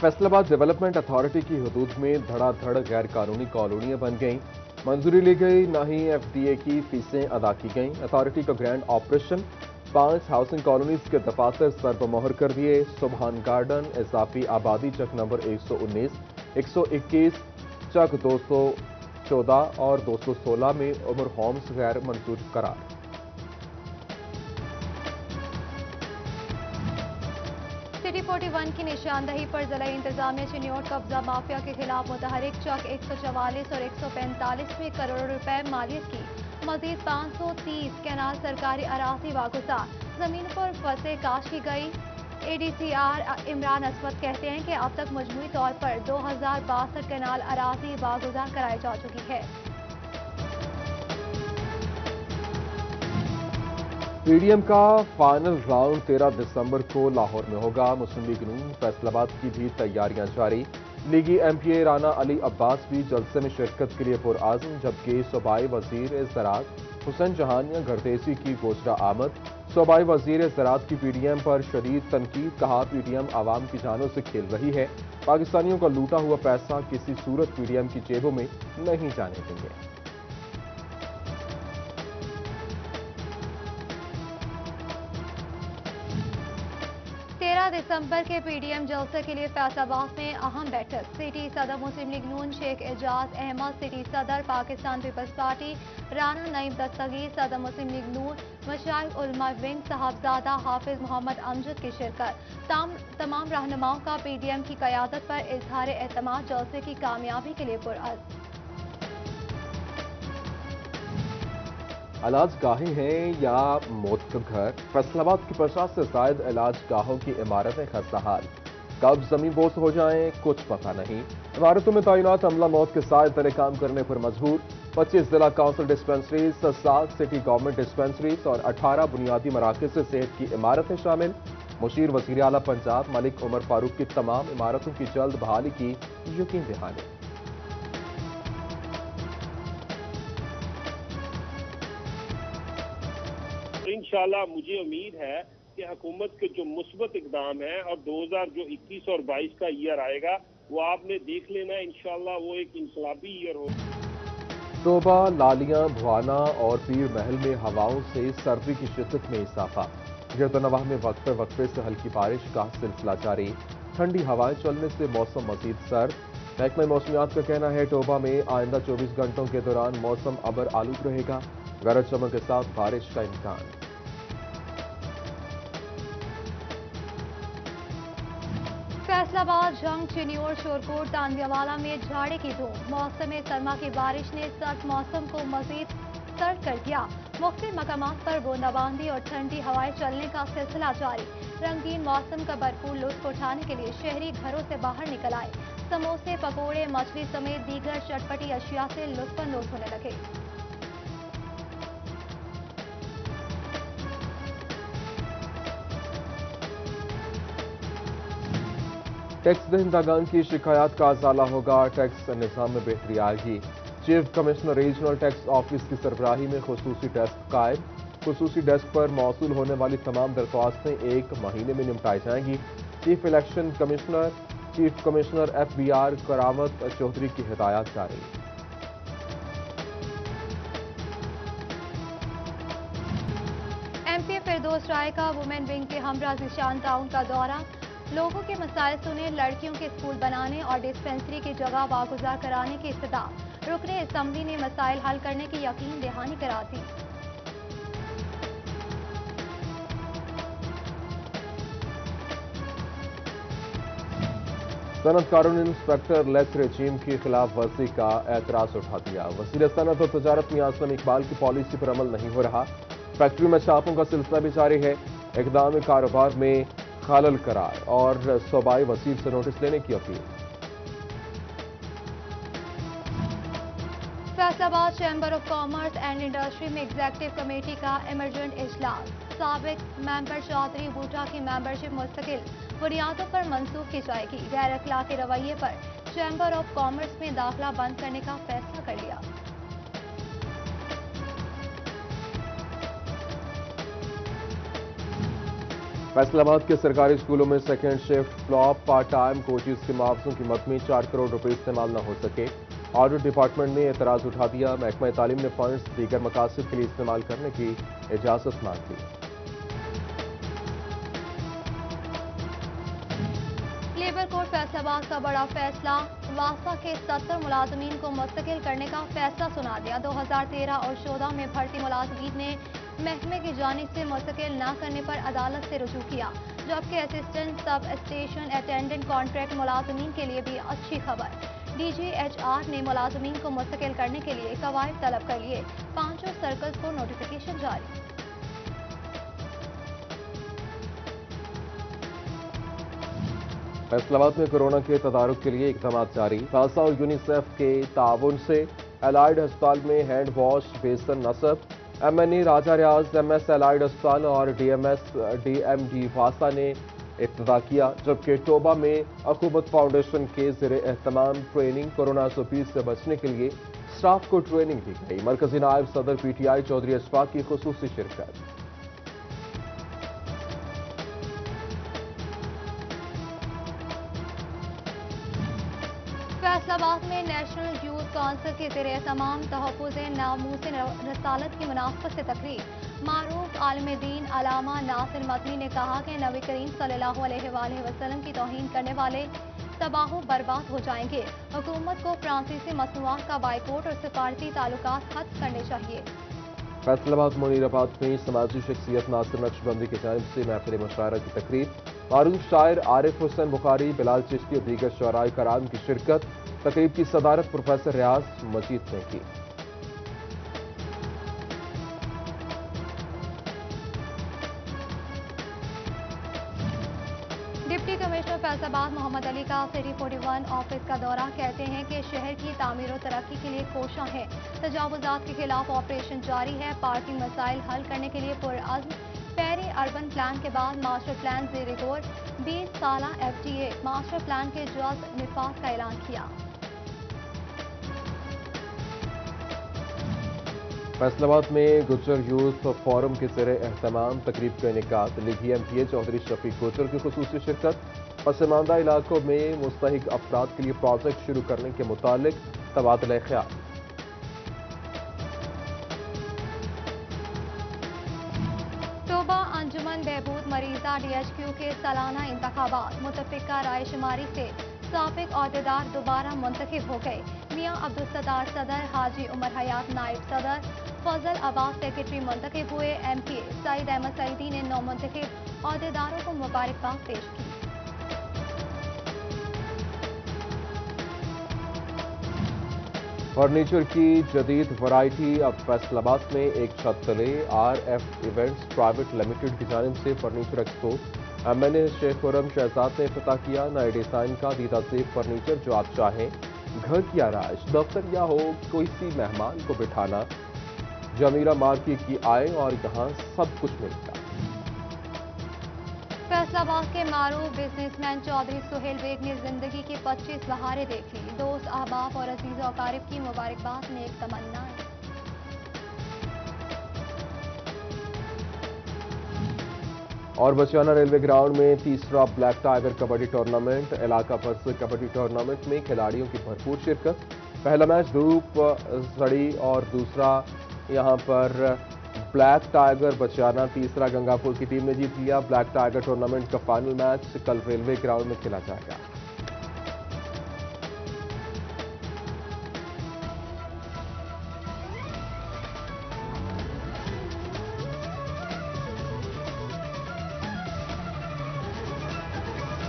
Faisalabad development authority की हदूद में धड़ाधड़ गैर कानूनी कॉलोनियां बन गईं। मंजूरी ली गई, न ही एफडीए की फीसें अदा की गईं। अथॉरिटी का ग्रैंड ऑपरेशन, 5 हाउसिंग कॉलोनीज के दफातर सर पर मोहर कर दिए। सुबहान गार्डन, इजाफी आबादी चक नंबर 119, 121, चक 214 और 216 में उमर होम्स गैर मंजूर करार। सिटी 41 की निशानदही पर जिला इंतजामिया चिन्योट कब्जा माफिया के खिलाफ मुतहरिक चक 144 और 145 में करोड़ों रुपए मालियत की मजीद 530 कैनाल सरकारी अराजी वागुजार जमीन पर फंसे काश की गई। एडीसीआर इमरान असमत कहते हैं कि अब तक मजमूई तौर पर 2062 कैनाल अराजी वागुजार कराई जा चुकी है। पीडीएम का फाइनल राउंड 13 दिसंबर को लाहौर में होगा। मुस्लिम लीग नून फैसलाबाद की भी तैयारियां जारी। लीगी एमपीए राना अली अब्बास भी जलसे में शिरकत के लिए पुरआज़म, जबकि सूबाई वजीर ज़राअत हुसैन जहानिया गर्देसी की गोशरा आमद। सूबाई वजीर ज़राअत की पीडीएम पर शदीद तनकीद, कहा पीडीएम आवाम की जानों से खेल रही है, पाकिस्तानियों का लूटा हुआ पैसा किसी सूरत पीडीएम की जेबों में नहीं जाने देंगे। 13 दिसंबर के पीडीएम जलसे के लिए फैसलाबाद में अहम बैठक। सिटी सदर मुस्लिम लीग नून शेख एजाज अहमद, सिटी सदर पाकिस्तान पीपल्स पार्टी राना नईम दस्तगीर, सदर मुस्लिम लीग नून मशाइख उलमा विंग साहबजादा हाफिज मोहम्मद अमजद की शिरकत। तमाम रहनुमाओं का पीडीएम की क़यादत पर इजहार एतमाद, जलसे की कामयाबी के लिए पुरअज़्म। इलाज गाहें हैं या मौत का घर, फैसलाबाद की 50 से जायद इलाज गाहों की इमारतें खस्ता हाल। कब जमीन बोस हो जाएं कुछ पता नहीं। इमारतों में तैनात अमला मौत के साथ तले काम करने पर मजबूर। 25 जिला council dispensaries, 7 city government dispensaries और 18 बुनियादी मराकज से सेहत की इमारतें शामिल। मुशीर वजीर आला पंजाब मलिक उमर फारूक की तमाम इमारतों की जल्द बहाली की यकीन दहानी। इंशाल्लाह मुझे उम्मीद है कि हुकूमत के जो मुस्बत इकदाम है और 2021 और 22 का ईयर आएगा वो आपने देख लेना, इंशाल्लाह वो एक इंकलाबी ईयर हो। तोबा, लालियां, भुआना और पीर महल में हवाओं से सर्दी की शिद्दत में इजाफा। गिरदनवाह में वक्फे वक्फे से हल्की बारिश का सिलसिला जारी। ठंडी हवाएं चलने से मौसम मजीद सर्द। महकमा मौसमियात का कहना है टोबा में आइंदा 24 घंटों के दौरान मौसम अबर आलूद रहेगा, गरज चमक के साथ बारिश का इम्कान। फैसलाबाद, जंग, चिन्योट, शोरकोट, तांदियावाला में झाड़े की धूम। मौसम सरमा की बारिश ने सर्द मौसम को मजीद सर्द कर दिया। मुख्तलिफ मकामात पर बूंदाबांदी और ठंडी हवाएं चलने का सिलसिला जारी। रंगीन मौसम का भरपूर लुत्फ उठाने के लिए शहरी घरों से बाहर निकल आए। समोसे, पकौड़े, मछली समेत दीगर चटपटी अशिया से लुत्फानंदोज होने लगे। टैक्स दहिंदागान की शिकायत का अजाला होगा, टैक्स निज़ाम में बेहतरी आएगी। Chief commissioner regional tax office की सरबराही में खुसूसी डेस्क कायम। खुसूसी डेस्क पर मौसूल होने वाली तमाम दरख्वास्तें 1 महीने में निपटाई जाएंगी। Chief election commissioner, chief commissioner FBR Karamat Chaudhary की हिदायत जारी। MP फिरदौस राय का वुमेन विंग के हमरा ज़ीशान टाउन का दौरा। लोगों के मसाइल सुने, लड़कियों के स्कूल बनाने और डिस्पेंसरी की जगह वागुजार कराने की इस्तदा। रुकने असम्बली ने मसाइल हल करने की यकीन दहानी करा दी। सनतकारों ने इंस्पेक्टर लेस रेजीम की खिलाफ वर्जी का एतराज उठा दिया। वज़ीर सनत और तजारत मियां असलम इकबाल की पॉलिसी पर अमल नहीं हो रहा। फैक्ट्री में छापों का सिलसिला भी जारी है। इक़दाम कारोबार में खलल करार और सूबाई वज़ीर से नोटिस लेने की appeal. Faisalabad chamber of commerce and industry में एग्जीक्यूटिव कमेटी का इमरजेंट इजलास। साबिक मेंबर चौधरी बूटा की मेंबरशिप मुस्तकिल बुनियादों पर मंसूख की जाएगी। गैर अखलाकी रवैये पर चैम्बर ऑफ कॉमर्स में दाखिला बंद करने का फैसला कर लिया। फैसला आबाद के सरकारी स्कूलों में second shift flop part time coaches के मुआवजों की मद में 4 करोड़ रुपए इस्तेमाल न हो सके। ऑडिट डिपार्टमेंट ने एतराज उठा दिया। महकमा तालीम ने फंड्स दीगर मकासद के लिए इस्तेमाल करने की इजाजत मांग ली। लेबर कोर्ट फैसलाबाद का बड़ा फैसला, वासा के 70 मुलाजमीन को मुस्तकिल करने का फैसला सुना दिया। 2013 और 14 में भर्ती मुलाजमीन ने महकमे की जानिब से मुस्तकिल न करने पर अदालत से रुजू किया, जबकि assistant sub station attendant contract मुलाजमीन के लिए भी अच्छी खबर। DGHR ने मुलाजमीन को मुस्तकिल करने के लिए कवायद तलब कर लिए। 5 सर्कल्स को नोटिफिकेशन जारी। फैसलाबाद में कोरोना के तदारुक के लिए इकदाम जारी। नासा और यूनिसेफ के ताउन से एलाइड अस्पताल में हैंड वॉश बेसन नस्ब। MNE राजा रियाज MS एलाइड अस्पताल और DMD वासा ने इब्तिदा किया, जबकि टोबा में हुकूमत फाउंडेशन के ज़ेरे एहतमाम ट्रेनिंग कोरोना से 20 से बचने के लिए स्टाफ को ट्रेनिंग दी गई। मरकजी नायब सदर PTI चौधरी अशफाक की खुसूसी शिरकत। फैसलाबाद में नेशनल यूथ काउंसिल के ज़ेरे तमाम तहफ़्फ़ुज़ नामूस रसालत की मुनासबत से तकरीर। मारूफ आलिम दीन अलामा नासिर मदनी ने कहा कि नबी करीम सल्लल्लाहु अलैहि वसल्लम की तौहीन करने वाले तबाह बर्बाद हो जाएंगे। हुकूमत को फ्रांसीसी मसनूआत का बाइकॉट और सिफारती ताल्लुकात खत्म करने चाहिए। फैसलाबाद मुनीराबाद में समाजी शख्सियत नासिर नक्शबंदी की जानिब से महफिल मुशायरा की तकरीब। मारूफ शायर आरिफ हुसैन बुखारी, बिलाल चिश्ती और दीगर शुअराए कराम की शिरकत। तकरीब की सदारत प्रोफेसर रियाज मजीद ने की। डिप्टी कमिश्नर फैसलाबाद मोहम्मद अली का सिटी 41 ऑफिस का दौरा। कहते हैं कि शहर की तामीर और तरक्की के लिए कोशिश है। तजावुजात के खिलाफ ऑपरेशन जारी है। पार्किंग मसाइल हल करने के लिए पुरअज़्म। पेरी अर्बन प्लान के बाद मास्टर प्लान ज़ेरे गौर। 20 साला FTA मास्टर प्लान के जल्द निफाज का ऐलान किया। फैसलाबाद में गुज्जर यूथ फोरम के ज़ेरे एहतमाम तकरीब का इनेकाद। लीगी MPA चौधरी शफीक गुज्जर की खुसूसी शिरकत। पसमानदा इलाकों में मुस्तहिक अफराद के लिए प्रोजेक्ट शुरू करने के मुतालिक तबादला ख्याल। टोबा अंजुमन बहबूद मरीजा DHQ के सालाना इंतखाबात। मुतफिका राय शुमारी से साबिक अहदेदार दोबारा मुंतखब हो गए। मियां अब्दुल सत्तार सदर, हाजी उमर हयात नायब सदर, फजल अब्बास सेक्रेटरी मुंतखब हुए। MPA सईद अहमद सईदी ने नौमुंतखब अहदेदारों को मुबारकबाद पेश की। फर्नीचर की जदीद वैरायटी अब फैसलाबाद में एक छत तले। RF इवेंट्स प्राइवेट लिमिटेड की जानिब से furniture expo. MNA Sheikh Khurram Shahzad ने इफ्तिताह किया। नए डिजाइन का दीदा सेफ फर्नीचर जो आप चाहें, घर की आराइश, दफ्तर या हो कोई सी मेहमान को बिठाना। जमीरा मार्केट की आए और यहाँ सब कुछ मिलेगा। फैसलाबाद के मारूफ बिजनेसमैन चौधरी सुहेल बेग ने जिंदगी की 25 बहारें देख ली। दोस्त, अहबाब और अजीज और अकारिब की मुबारकबाद ने एक तमन्ना। और बसियाना रेलवे ग्राउंड में तीसरा ब्लैक टाइगर कबड्डी टूर्नामेंट। इलाका भर से कबड्डी टूर्नामेंट में खिलाड़ियों की भरपूर शिरकत। पहला मैच धूप सड़ी और दूसरा यहां पर ब्लैक टाइगर बसियाना, तीसरा गंगापुर की टीम ने जीत लिया। ब्लैक टाइगर टूर्नामेंट का फाइनल मैच कल रेलवे ग्राउंड में खेला जाएगा।